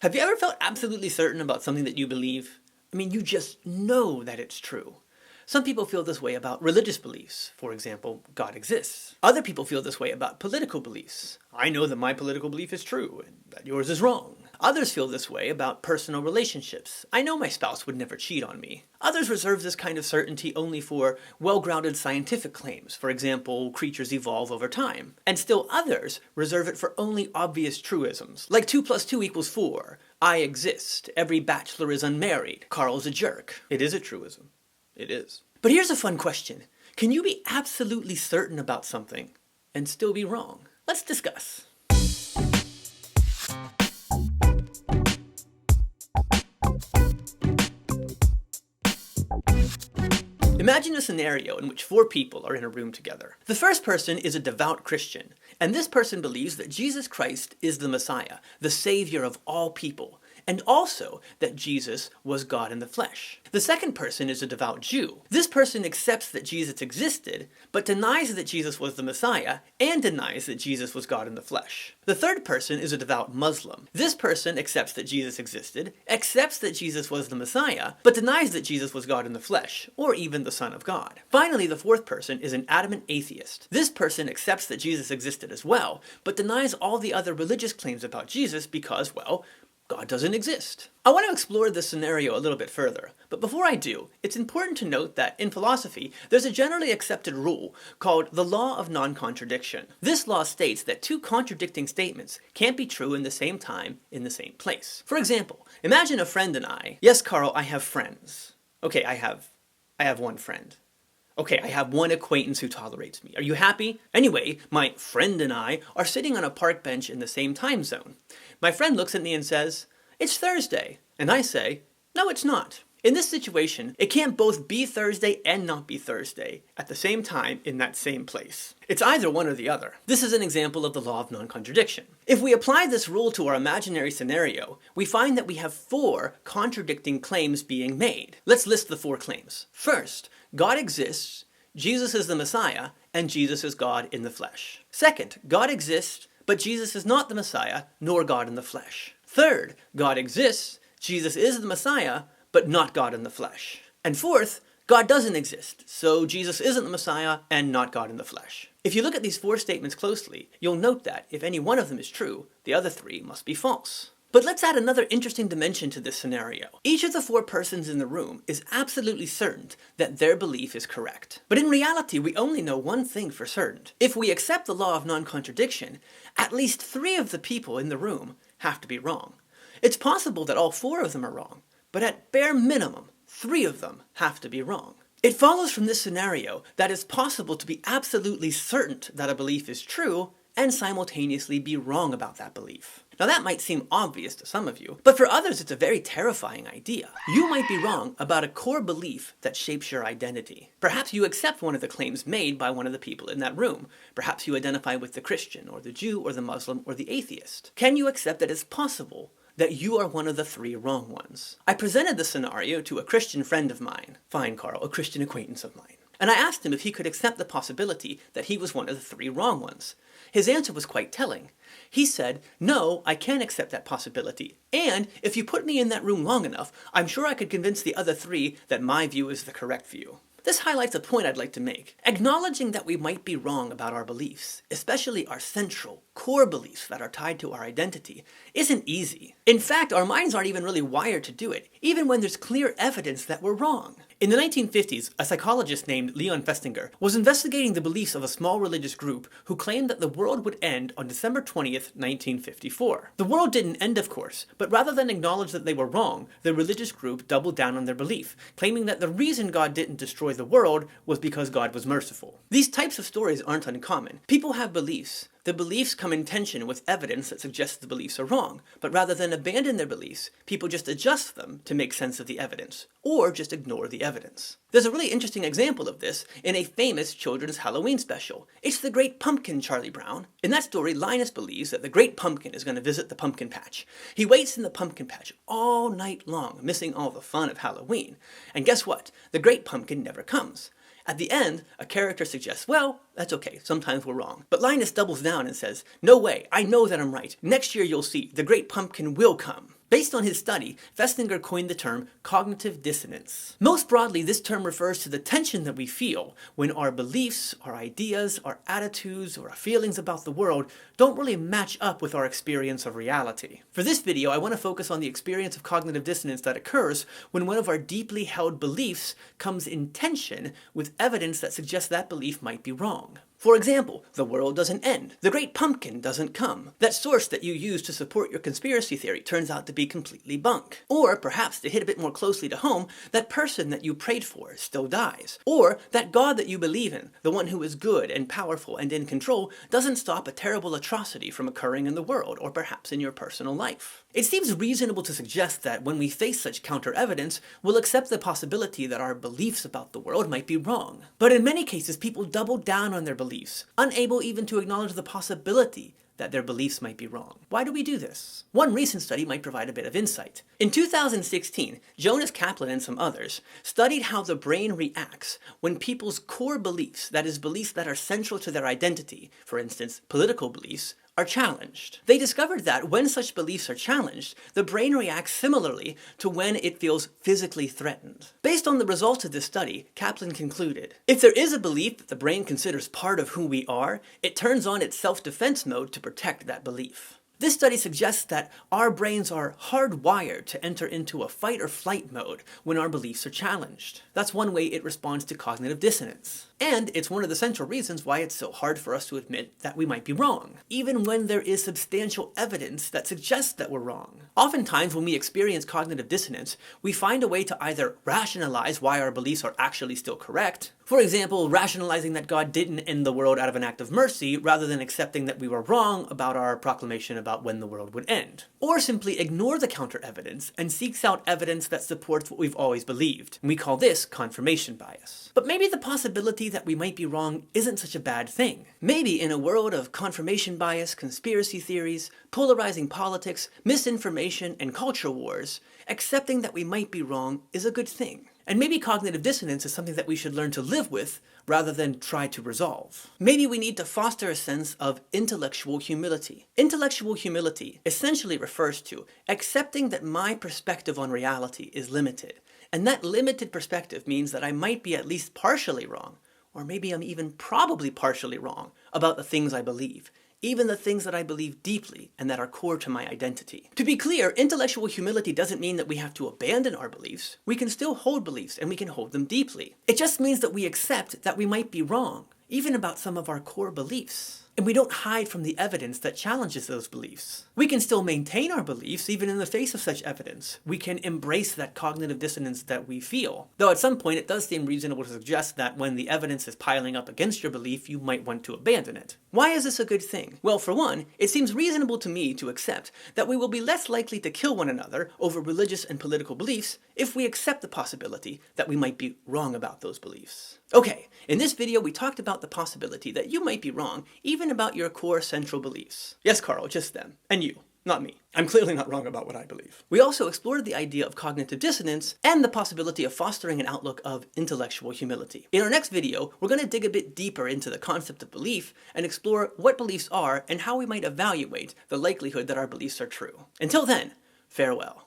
Have you ever felt absolutely certain about something that you believe? I mean, you just know that it's true. Some people feel this way about religious beliefs. For example, God exists. Other people feel this way about political beliefs. I know that my political belief is true and that yours is wrong. Others feel this way about personal relationships. I know my spouse would never cheat on me. Others reserve this kind of certainty only for well-grounded scientific claims. For example, creatures evolve over time. And still others reserve it for only obvious truisms, like 2 + 2 = 4. I exist. Every bachelor is unmarried. Carl's a jerk. It is a truism. It is. But here's a fun question. Can you be absolutely certain about something and still be wrong? Let's discuss. Imagine a scenario in which 4 people are in a room together. The first person is a devout Christian, and this person believes that Jesus Christ is the Messiah, the Savior of all people, and also that Jesus was God in the flesh. The second person is a devout Jew. This person accepts that Jesus existed, but denies that Jesus was the Messiah, and denies that Jesus was God in the flesh. The third person is a devout Muslim. This person accepts that Jesus existed, accepts that Jesus was the Messiah, but denies that Jesus was God in the flesh, or even the Son of God. Finally, the fourth person is an adamant atheist. This person accepts that Jesus existed as well, but denies all the other religious claims about Jesus because, well, God doesn't exist. I want to explore this scenario a little bit further, but before I do, it's important to note that in philosophy, there's a generally accepted rule called the law of non-contradiction. This law states that 2 contradicting statements can't be true in the same time, in the same place. For example, imagine a friend and I. Yes, Carl, I have friends. Okay, I have one friend. Okay, I have one acquaintance who tolerates me. Are you happy? Anyway, my friend and I are sitting on a park bench in the same time zone. My friend looks at me and says, "It's Thursday." And I say, "No, it's not." In this situation, it can't both be Thursday and not be Thursday at the same time in that same place. It's either one or the other. This is an example of the law of non-contradiction. If we apply this rule to our imaginary scenario, we find that we have 4 contradicting claims being made. Let's list the 4 claims. First, God exists, Jesus is the Messiah, and Jesus is God in the flesh. Second, God exists, but Jesus is not the Messiah, nor God in the flesh. Third, God exists, Jesus is the Messiah, but not God in the flesh. And fourth, God doesn't exist, so Jesus isn't the Messiah and not God in the flesh. If you look at these 4 statements closely, you'll note that if any one of them is true, the other 3 must be false. But let's add another interesting dimension to this scenario. Each of the 4 persons in the room is absolutely certain that their belief is correct. But in reality, we only know one thing for certain. If we accept the law of non-contradiction, at least 3 of the people in the room have to be wrong. It's possible that all 4 of them are wrong, but at bare minimum, 3 of them have to be wrong. It follows from this scenario that it's possible to be absolutely certain that a belief is true and simultaneously be wrong about that belief. Now that might seem obvious to some of you, but for others it's a very terrifying idea. You might be wrong about a core belief that shapes your identity. Perhaps you accept one of the claims made by one of the people in that room. Perhaps you identify with the Christian, or the Jew, or the Muslim, or the atheist. Can you accept that it's possible that you are one of the 3 wrong ones? I presented the scenario to a Christian friend of mine. Fine, Carl, a Christian acquaintance of mine. And I asked him if he could accept the possibility that he was one of the 3 wrong ones. His answer was quite telling. He said, "No, I can't accept that possibility. And if you put me in that room long enough, I'm sure I could convince the other 3 that my view is the correct view." This highlights a point I'd like to make. Acknowledging that we might be wrong about our beliefs, especially our central, core beliefs that are tied to our identity, isn't easy. In fact, our minds aren't even really wired to do it, even when there's clear evidence that we're wrong. In the 1950s, a psychologist named Leon Festinger was investigating the beliefs of a small religious group who claimed that the world would end on December 20th, 1954. The world didn't end, of course, but rather than acknowledge that they were wrong, the religious group doubled down on their belief, claiming that the reason God didn't destroy the world was because God was merciful. These types of stories aren't uncommon. People have beliefs. The beliefs come in tension with evidence that suggests the beliefs are wrong, but rather than abandon their beliefs, people just adjust them to make sense of the evidence, or just ignore the evidence. There's a really interesting example of this in a famous children's Halloween special. It's The Great Pumpkin, Charlie Brown. In that story, Linus believes that the Great Pumpkin is going to visit the pumpkin patch. He waits in the pumpkin patch all night long, missing all the fun of Halloween. And guess what? The Great Pumpkin never comes. At the end, a character suggests, well, that's okay, sometimes we're wrong. But Linus doubles down and says, no way, I know that I'm right. Next year you'll see, the Great Pumpkin will come. Based on his study, Festinger coined the term cognitive dissonance. Most broadly, this term refers to the tension that we feel when our beliefs, our ideas, our attitudes, or our feelings about the world don't really match up with our experience of reality. For this video, I want to focus on the experience of cognitive dissonance that occurs when one of our deeply held beliefs comes in tension with evidence that suggests that belief might be wrong. For example, the world doesn't end, the great pumpkin doesn't come, that source that you use to support your conspiracy theory turns out to be completely bunk. Or perhaps, to hit a bit more closely to home, that person that you prayed for still dies. Or that God that you believe in, the one who is good and powerful and in control, doesn't stop a terrible atrocity from occurring in the world, or perhaps in your personal life. It seems reasonable to suggest that when we face such counter-evidence, we'll accept the possibility that our beliefs about the world might be wrong. But in many cases, people double down on their beliefs, unable even to acknowledge the possibility that their beliefs might be wrong. Why do we do this? One recent study might provide a bit of insight. In 2016, Jonas Kaplan and some others studied how the brain reacts when people's core beliefs, that is, beliefs that are central to their identity, for instance, political beliefs, are challenged. They discovered that when such beliefs are challenged, the brain reacts similarly to when it feels physically threatened. Based on the results of this study, Kaplan concluded, if there is a belief that the brain considers part of who we are, it turns on its self-defense mode to protect that belief. This study suggests that our brains are hardwired to enter into a fight or flight mode when our beliefs are challenged. That's one way it responds to cognitive dissonance. And it's one of the central reasons why it's so hard for us to admit that we might be wrong, even when there is substantial evidence that suggests that we're wrong. Oftentimes, when we experience cognitive dissonance, we find a way to either rationalize why our beliefs are actually still correct, for example, rationalizing that God didn't end the world out of an act of mercy, rather than accepting that we were wrong about our proclamation about when the world would end. Or simply ignore the counter-evidence and seeks out evidence that supports what we've always believed. And we call this confirmation bias. But maybe the possibility that we might be wrong isn't such a bad thing. Maybe in a world of confirmation bias, conspiracy theories, polarizing politics, misinformation, and culture wars, accepting that we might be wrong is a good thing. And maybe cognitive dissonance is something that we should learn to live with rather than try to resolve. Maybe we need to foster a sense of intellectual humility. Intellectual humility essentially refers to accepting that my perspective on reality is limited. And that limited perspective means that I might be at least partially wrong, or maybe I'm even probably partially wrong about the things I believe, even the things that I believe deeply and that are core to my identity. To be clear, intellectual humility doesn't mean that we have to abandon our beliefs. We can still hold beliefs and we can hold them deeply. It just means that we accept that we might be wrong, even about some of our core beliefs. And we don't hide from the evidence that challenges those beliefs. We can still maintain our beliefs even in the face of such evidence. We can embrace that cognitive dissonance that we feel. Though at some point it does seem reasonable to suggest that when the evidence is piling up against your belief, you might want to abandon it. Why is this a good thing? Well, for one, it seems reasonable to me to accept that we will be less likely to kill one another over religious and political beliefs if we accept the possibility that we might be wrong about those beliefs. Okay, in this video we talked about the possibility that you might be wrong even about your core central beliefs. Yes, Carl, just them. And you, not me. I'm clearly not wrong about what I believe. We also explored the idea of cognitive dissonance and the possibility of fostering an outlook of intellectual humility. In our next video, we're going to dig a bit deeper into the concept of belief and explore what beliefs are and how we might evaluate the likelihood that our beliefs are true. Until then, farewell.